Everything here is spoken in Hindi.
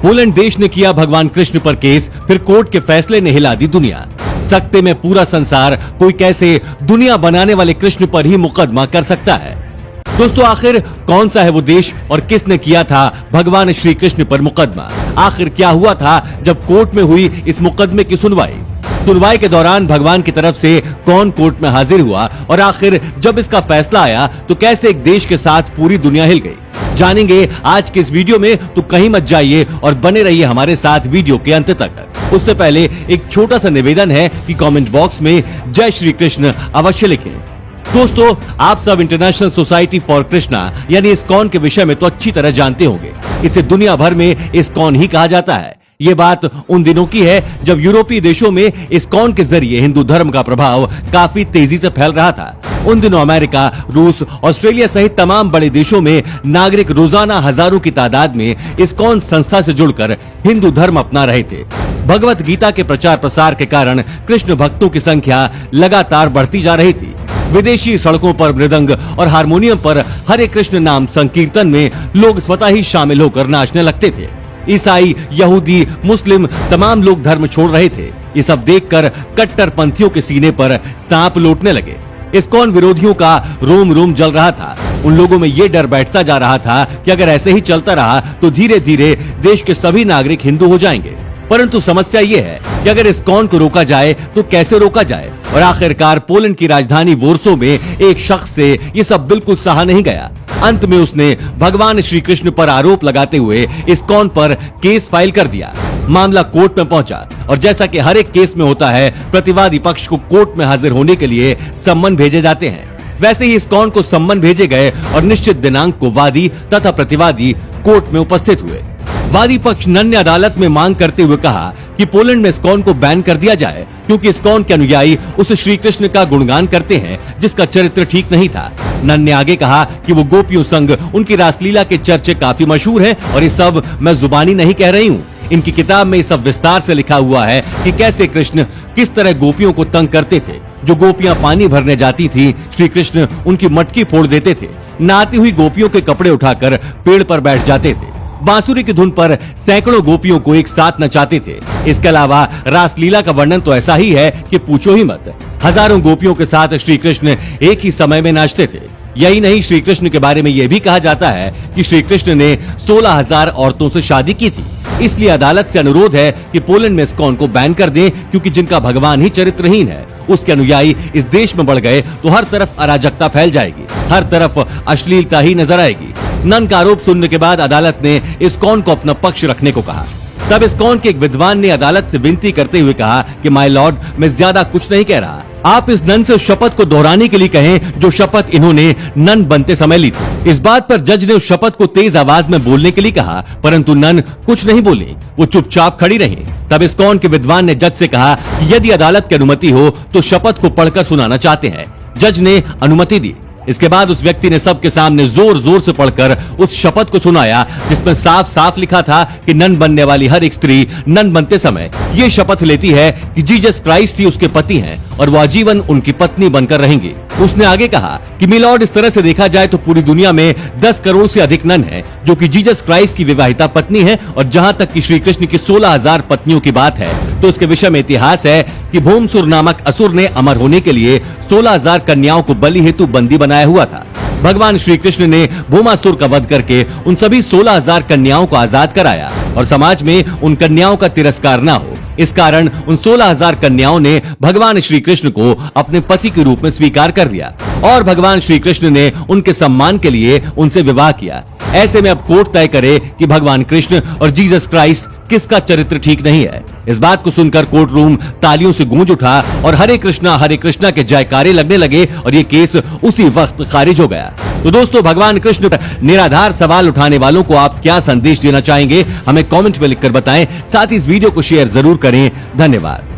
पोलैंड देश ने किया भगवान कृष्ण पर केस, फिर कोर्ट के फैसले ने हिला दी दुनिया। सकते में पूरा संसार, कोई कैसे दुनिया बनाने वाले कृष्ण पर ही मुकदमा कर सकता है। दोस्तों, आखिर कौन सा है वो देश और किसने किया था भगवान श्री कृष्ण पर मुकदमा? आखिर क्या हुआ था जब कोर्ट में हुई इस मुकदमे की सुनवाई के दौरान भगवान की तरफ से कौन कोर्ट में हाजिर हुआ और आखिर जब इसका फैसला आया तो कैसे एक देश के साथ पूरी दुनिया हिल गई? जानेंगे आज के इस वीडियो में, तो कहीं मत जाइए और बने रहिए हमारे साथ वीडियो के अंत तक। उससे पहले एक छोटा सा निवेदन है कि कमेंट बॉक्स में जय श्री कृष्ण अवश्य लिखें। दोस्तों, आप सब इंटरनेशनल सोसाइटी फॉर कृष्णा यानी इस्कॉन के विषय में तो अच्छी तरह जानते होंगे। इसे दुनिया भर में इस्कॉन ही कहा जाता है। ये बात उन दिनों की है जब यूरोपीय देशों में इस्कॉन के जरिए हिंदू धर्म का प्रभाव काफी तेजी से फैल रहा था। उन दिनों अमेरिका, रूस, ऑस्ट्रेलिया सहित तमाम बड़े देशों में नागरिक रोजाना हजारों की तादाद में इस्कॉन संस्था से जुड़कर हिंदू धर्म अपना रहे थे। भगवत गीता के प्रचार प्रसार के कारण कृष्ण भक्तों की संख्या लगातार बढ़ती जा रही थी। विदेशी सड़कों पर मृदंग और हारमोनियम पर हरे कृष्ण नाम संकीर्तन में लोग स्वतः ही शामिल होकर नाचने लगते थे। ईसाई, यहूदी, मुस्लिम तमाम लोग धर्म छोड़ रहे थे। ये सब देखकर कट्टरपंथियों के सीने पर सांप लौटने लगे। इस्कॉन विरोधियों का रोम रोम जल रहा था। उन लोगों में ये डर बैठता जा रहा था कि अगर ऐसे ही चलता रहा तो धीरे धीरे देश के सभी नागरिक हिंदू हो जाएंगे। परंतु समस्या ये है कि अगर इस्कॉन को रोका जाए तो कैसे रोका जाए? और आखिरकार पोलैंड की राजधानी वॉर्सो में एक शख्स से ये सब बिल्कुल सहा नहीं गया। अंत में उसने भगवान श्री कृष्ण पर आरोप लगाते हुए इस्कॉन पर केस फाइल कर दिया। मामला कोर्ट में पहुंचा और जैसा कि हर एक केस में होता है, प्रतिवादी पक्ष को कोर्ट में हाजिर होने के लिए सम्मन भेजे जाते हैं। वैसे ही इस्कॉन को सम्मन भेजे गए और निश्चित दिनांक को वादी तथा प्रतिवादी कोर्ट में उपस्थित हुए। वादी पक्ष नन ने अदालत में मांग करते हुए कहा कि पोलैंड में इस्कॉन को बैन कर दिया जाए, क्योंकि इस्कॉन के अनुयायी उस श्री कृष्ण का गुणगान करते हैं जिसका चरित्र ठीक नहीं था। नन ने आगे कहा कि वो गोपियों संग उनकी रासलीला के चर्चे काफी मशहूर हैं और ये सब मैं जुबानी नहीं कह रही हूँ। इनकी किताब में ये सब विस्तार से लिखा हुआ है कि कैसे कृष्ण किस तरह गोपियों को तंग करते थे। जो गोपियां पानी भरने जाती थी, श्री कृष्ण उनकी मटकी फोड़ देते थे। नहाती हुई गोपियों के कपड़े उठाकर पेड़ पर बैठ जाते थे। बांसुरी की धुन पर सैकड़ों गोपियों को एक साथ नचाते थे। इसके अलावा रासलीला का वर्णन तो ऐसा ही है कि पूछो ही मत। हजारों गोपियों के साथ श्री कृष्ण एक ही समय में नाचते थे। यही नहीं, श्री कृष्ण के बारे में यह भी कहा जाता है कि श्री कृष्ण ने 16,000 औरतों से शादी की थी। इसलिए अदालत से अनुरोध है कि पोलैंड में इस्कॉन को बैन कर दें, क्योंकि जिनका भगवान ही चरित्रहीन है, उसके अनुयायी इस देश में बढ़ गए तो हर तरफ अराजकता फैल जाएगी, हर तरफ अश्लीलता ही नजर आएगी। नन का आरोप सुनने के बाद अदालत ने इस्कॉन को अपना पक्ष रखने को कहा। तब इस्कॉन के एक विद्वान ने अदालत से विनती करते हुए कहा कि माय लॉर्ड, मैं ज्यादा कुछ नहीं कह रहा। आप इस नन से उस शपथ को दोहराने के लिए कहें जो शपथ इन्होंने नन बनते समय ली थी। इस बात पर जज ने उस शपथ को तेज आवाज में बोलने के लिए कहा, परंतु नन कुछ नहीं बोली, वो चुपचाप खड़ी रही। तब इस्कॉन के विद्वान ने जज से कहा कि यदि अदालत की अनुमति हो तो शपथ को पढ़कर सुनाना चाहते हैं। जज ने अनुमति दी। इसके बाद उस व्यक्ति ने सबके सामने जोर जोर से पढ़कर उस शपथ को सुनाया, जिसमें साफ साफ लिखा था कि नन बनने वाली हर एक स्त्री नन बनते समय ये शपथ लेती है कि जीसस क्राइस्ट ही उसके पति हैं और वो आजीवन उनकी पत्नी बनकर रहेंगी। उसने आगे कहा कि मिलॉर्ड, इस तरह से देखा जाए तो पूरी दुनिया में 10 करोड़ से अधिक नन हैं जो कि जीसस क्राइस्ट की विवाहिता पत्नी है, और जहां तक कि श्री कृष्ण की 16,000 पत्नियों की बात है तो उसके विषय में इतिहास है कि भूमसुर नामक असुर ने अमर होने के लिए 16,000 कन्याओं को बलि हेतु बंदी बनाया हुआ था। भगवान श्री कृष्ण ने भूमासुर का वध करके उन सभी 16,000 कन्याओं को आजाद कराया और समाज में उन कन्याओं का तिरस्कार न हो, इस कारण उन 16,000 कन्याओं ने भगवान श्री कृष्ण को अपने पति के रूप में स्वीकार कर लिया और भगवान श्री कृष्ण ने उनके सम्मान के लिए उनसे विवाह किया। ऐसे में अब कोर्ट तय करे कि भगवान कृष्ण और जीसस क्राइस्ट किसका चरित्र ठीक नहीं है। इस बात को सुनकर कोर्ट रूम तालियों से गूंज उठा और हरे कृष्णा के जयकारे लगने लगे और ये केस उसी वक्त खारिज हो गया। तो दोस्तों, भगवान कृष्ण पर निराधार सवाल उठाने वालों को आप क्या संदेश देना चाहेंगे, हमें कमेंट में लिखकर बताएं। साथ ही इस वीडियो को शेयर जरूर करें। धन्यवाद।